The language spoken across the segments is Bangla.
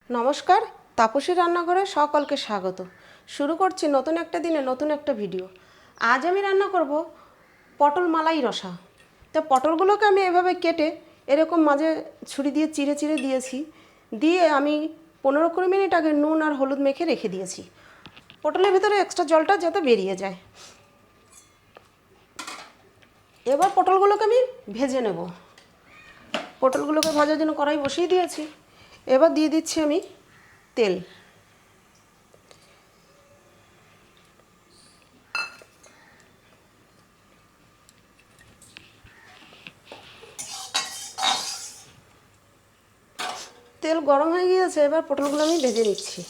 নমস্কার, তাপসী রান্নাঘরে সকলকে স্বাগত। শুরু করছি নতুন একটা দিনে নতুন একটা ভিডিও। আজ আমি রান্না করব পটল মালাই রসা। তো পটলগুলোকে আমি এভাবে কেটে এরকম মাঝে ছুরি দিয়ে চিড়ে চিড়ে দিয়েছি, দিয়ে আমি 15-20 মিনিট আগে নুন আর হলুদ মেখে রেখে দিয়েছি, পটলের ভিতরে এক্সট্রা জলটা যাতে বেরিয়ে যায়। এবার পটলগুলোকে আমি ভেজে নেব। পটলগুলোকে ভাজার জন্য কড়াই বসিয়ে দিয়েছি। এবার দিয়ে দিচ্ছি আমি তেল। তেল গরম হয়ে গিয়েছে, এবার পটলগুলো আমি ভেজে নিচ্ছি।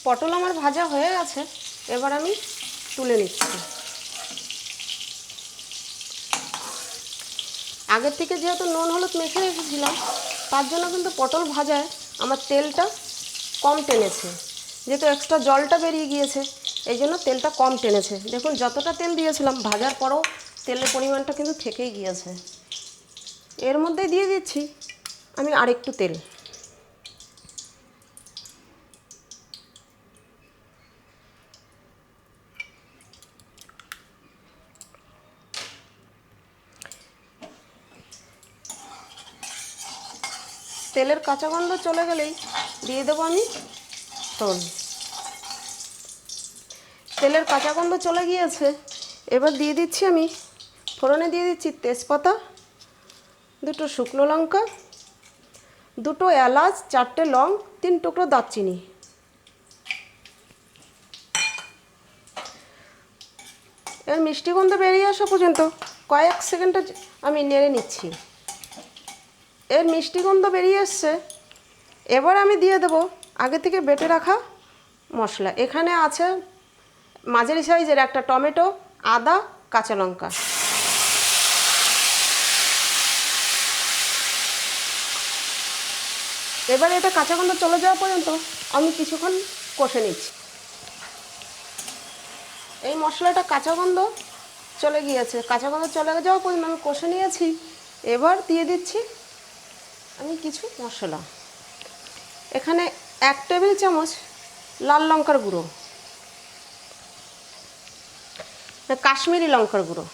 পটল আমার ভাজা হয়ে গেছে, এবার আমি তুলে নিচ্ছি। আগের থেকে যেহেতু নুন হলুদ মেখে রেখেছিলাম, তার জন্য কিন্তু পটল ভাজায় আমার তেলটা কম টেনেছে, যেহেতু এক্সট্রা জলটা বেরিয়ে গিয়েছে, এই জন্য তেলটা কম টেনেছে। দেখুন, যতটা তেল দিয়েছিলাম ভাজার পরেও তেলের পরিমাণটা কিন্তু থেকেই গিয়েছে। এর মধ্যে দিয়ে দিচ্ছি আমি আরেকটু তেল। তেলের কাঁচা গন্ধ চলে গেলেই দিয়ে দেবো আমি ফোড়ন। তেলের কাঁচা গন্ধ চলে গিয়েছে, এবার দিয়ে দিচ্ছি আমি ফোড়নে দিয়ে দিচ্ছি তেজপাতা, 2টো শুকনো লঙ্কা, 2টো এলাচ, 4টে লং, 3 টুকরো দারচিনি। এর মিষ্টি গন্ধ বেরিয়ে আসা পর্যন্ত কয়েক সেকেন্ড আমি নেড়ে নিচ্ছি। এর মিষ্টি গন্ধ বেরিয়ে এসছে, এবার আমি দিয়ে দেবো আগে থেকে বেটে রাখা মশলা। এখানে আছে মাঝারি সাইজের একটা টমেটো, আদা, কাঁচা লঙ্কা। এবার এটা কাঁচা গন্ধ চলে যাওয়া পর্যন্ত আমি কিছুক্ষণ কষে নিচ্ছি। এই মশলাটা কাঁচা গন্ধ চলে গিয়েছে, কাঁচা গন্ধ চলে যাওয়া পর্যন্ত আমি কষে নিয়েছি। এবার দিয়ে দিচ্ছি আমি কিছু মশলা। এখানে 1 টেবিল চামচ লাল লঙ্কার গুঁড়ো, কাশ্মীরি লঙ্কার গুঁড়ো।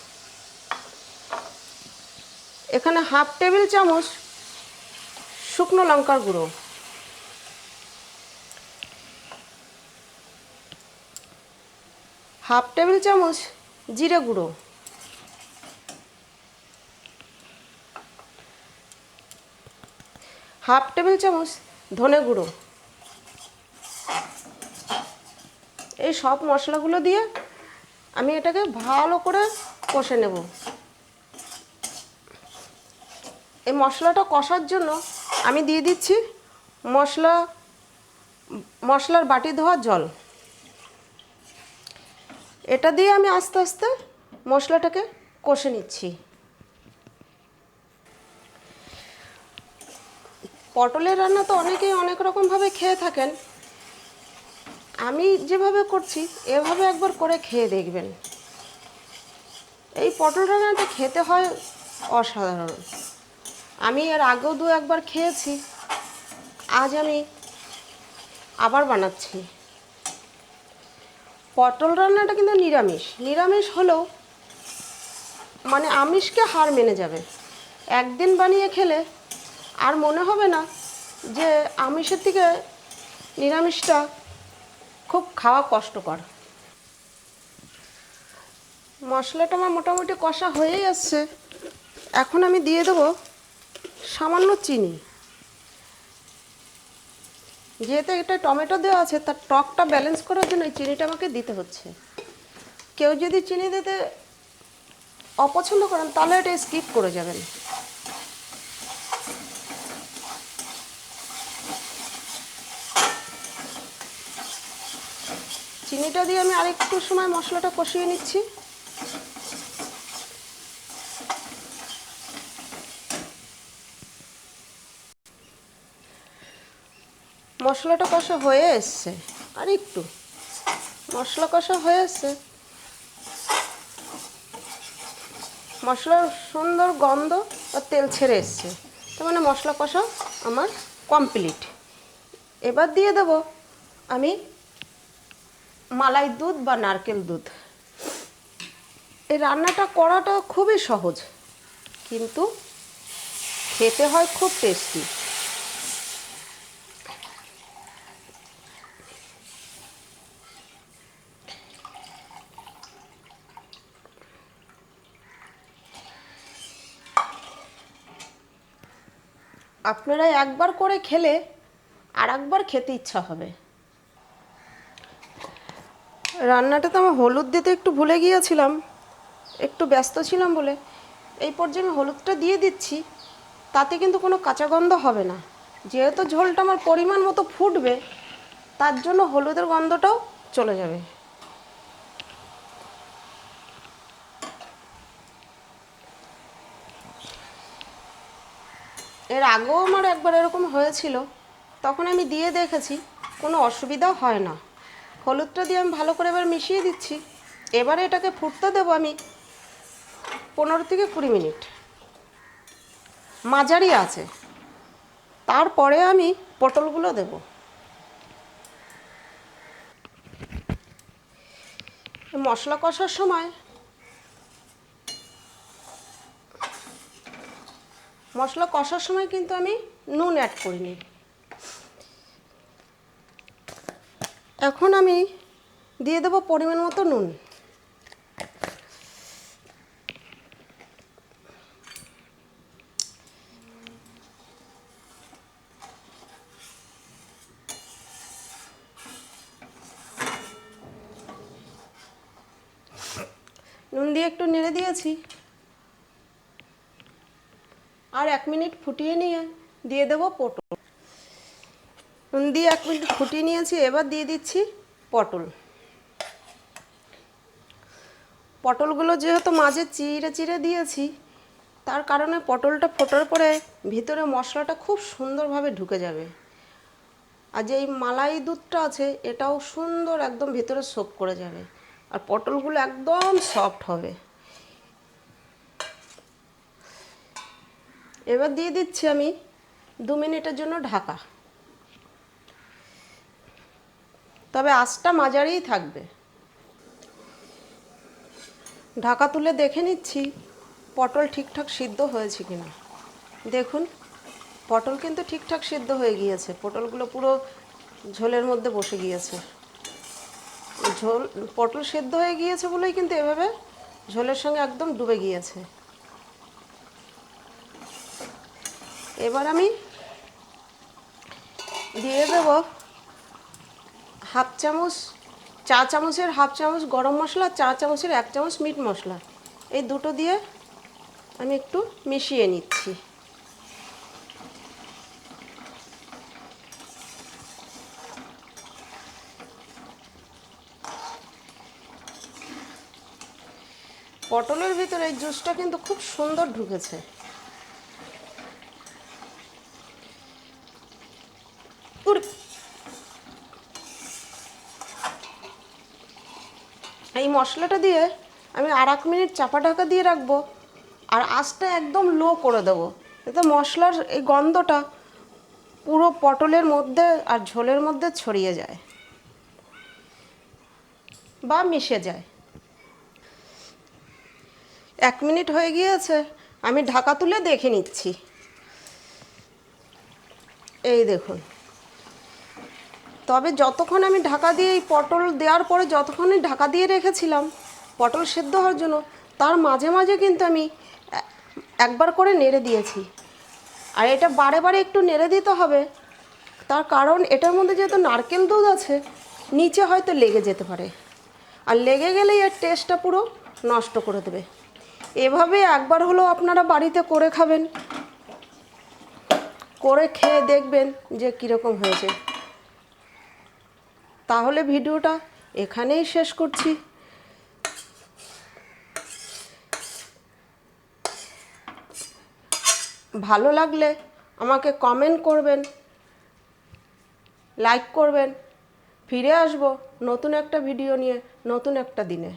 এখানে 1/2 টেবিল চামচ শুকনো লঙ্কার গুঁড়ো, হাফ টেবিল চামচ জিরে গুঁড়ো, হাফ টেবিল চামচ ধনে গুঁড়ো। এই সব মশলাগুলো দিয়ে আমি এটাকে ভালো করে কষে নেব। এই মশলাটা কষার জন্য আমি দিয়ে দিচ্ছি মশলার বাটি ধোয়া জল। এটা দিয়ে আমি আস্তে আস্তে মশলাটাকে কষে নিচ্ছি। পটলের রান্না তো অনেকেই অনেক রকমভাবে খেয়ে থাকেন, আমি যেভাবে করছি এভাবে একবার করে খেয়ে দেখবেন। এই পটল রান্নাটা খেতে হয় অসাধারণ। আমি এর আগেও 2-1বার খেয়েছি, আজ আমি আবার বানাচ্ছি। পটল রান্নাটা কিন্তু নিরামিষ হলেও মানে আমিষকে হার মেনে যাবে। একদিন বানিয়ে খেলে আর মনে হবে না যে আমিষের থেকে নিরামিষটা খুব খাওয়া কষ্টকর। মশলাটা আমার মোটামুটি কষা হয়েই আসছে। এখন আমি দিয়ে দেবো সামান্য চিনি। যেহেতু এটা টমেটো দেওয়া আছে, তার টকটা ব্যালেন্স করার জন্য এই চিনিটা আমাকে দিতে হচ্ছে। কেউ যদি চিনি দিতে অপছন্দ করেন তাহলে এটা স্কিপ করে যাবেন। চিনিটা দিয়ে আমি আরেকটু সময় মশলাটা কষিয়ে নিচ্ছি। মশলাটা কষা হয়ে এসছে, আর একটু মশলা কষা হয়ে এসছে, মশলার সুন্দর গন্ধ আর তেল ছেড়ে এসছে, তার মানে মশলা কষা আমার কমপ্লিট। এবার দিয়ে দেব আমি মালাই দুধ বা নারকেল দুধ। এই রান্নাটা করাটা খুবই সহজ, কিন্তু খেতে হয় খুব টেস্টি। আপনারা একবার করে খেলে আর একবার খেতে ইচ্ছা হবে। রান্নাটাতে আমার হলুদ দিতে একটু ভুলে গিয়েছিলাম, একটু ব্যস্ত ছিলাম বলে। এই পর্যায়ে আমি হলুদটা দিয়ে দিচ্ছি, তাতে কিন্তু কোনো কাঁচা গন্ধ হবে না। যেহেতু ঝোলটা আমার পরিমাণ মতো ফুটবে, তার জন্য হলুদের গন্ধটাও চলে যাবে। এর আগেও আমার একবার এরকম হয়েছিল, তখন আমি দিয়ে দেখেছি, কোনো অসুবিধা হয় না। হলুদটা দিয়ে আমি ভালো করে এবার মিশিয়ে দিচ্ছি। এবারে এটাকে ফুটতে দেবো আমি 15 থেকে 20 মিনিট, মাঝারি আছে। তারপরে আমি পটলগুলো দেব। মশলা কষার সময় কিন্তু আমি নুন অ্যাড করিনি। এখন আমি দিয়ে দেব পরিমাণ মতো নুন। নুন দিয়ে একটু নেড়ে দিয়েছি, আর 1 মিনিট ফুটিয়ে নিয়ে দিয়ে দেব পটল। নুন দিয়ে 1 মিনিট ফুটিয়ে নিয়েছি, এবার দিয়ে দিচ্ছি পটল। পটলগুলো যেহেতু মাঝে চিড়ে চিড়ে দিয়েছি, তার কারণে পটলটা ফোটার পরে ভিতরে মশলাটা খুব সুন্দরভাবে ঢুকে যাবে। আর যে এই মালাই দুধটা আছে, এটাও সুন্দর একদম ভিতরে সোক করে যাবে, আর পটলগুলো একদম সফট হবে। এবার দিয়ে দিচ্ছি আমি 2 মিনিটের জন্য ঢাকা, তবে আঁচটা মাঝারিই থাকবে। ঢাকা তুলে দেখে নিচ্ছি পটল ঠিকঠাক সিদ্ধ হয়েছে কিনা। দেখুন, পটল কিন্তু ঠিকঠাক সিদ্ধ হয়ে গিয়েছে, পটলগুলো পুরো ঝোলের মধ্যে বসে গিয়েছে। পটল সিদ্ধ হয়ে গিয়েছে বলেই কিন্তু এভাবে ঝোলের সঙ্গে একদম ডুবে গিয়েছে। এবার আমি দিয়ে দেব চা চামচের হাফ চামচ গরম মশলা, চা চামচের 1 চামচ মিট মশলা। এই দুটো দিয়ে আমি একটু মিশিয়ে নিচ্ছি। পটলের ভিতরে এই জুসটা কিন্তু খুব সুন্দর ঢুকেছে। এই মশলাটা দিয়ে আমি আর 1 মিনিট চাপা ঢাকা দিয়ে রাখবো, আর আঁচটা একদম লো করে দেবো, যাতে মশলার এই গন্ধটা পুরো পটলের মধ্যে আর ঝোলের মধ্যে ছড়িয়ে যায় বা মিশে যায়। 1 মিনিট হয়ে গিয়েছে, আমি ঢাকা তুলে দেখে নিচ্ছি। এই দেখুন, তবে যতক্ষণ আমি ঢাকা দিয়ে এই পটল দেওয়ার পরে যতক্ষণই ঢাকা দিয়ে রেখেছিলাম পটল সেদ্ধ হওয়ার জন্য, তার মাঝে মাঝে কিন্তু আমি একবার করে নেড়ে দিয়েছি। আর এটা বারে বারে একটু নেড়ে দিতে হবে, তার কারণ এটার মধ্যে যেহেতু নারকেল দুধ আছে, নিচে হয়তো লেগে যেতে পারে, আর লেগে গেলেই এর টেস্টটা পুরো নষ্ট করে দেবে। এভাবে একবার হলেও আপনারা বাড়িতে করে খাবেন, করে খেয়ে দেখবেন যে কীরকম হয়েছে। তাহলে ভিডিওটা এখানেই শেষ করছি। ভালো লাগলে আমাকে কমেন্ট করবেন, লাইক করবেন। ফিরে আসব নতুন একটা ভিডিও নিয়ে নতুন একটা দিনে।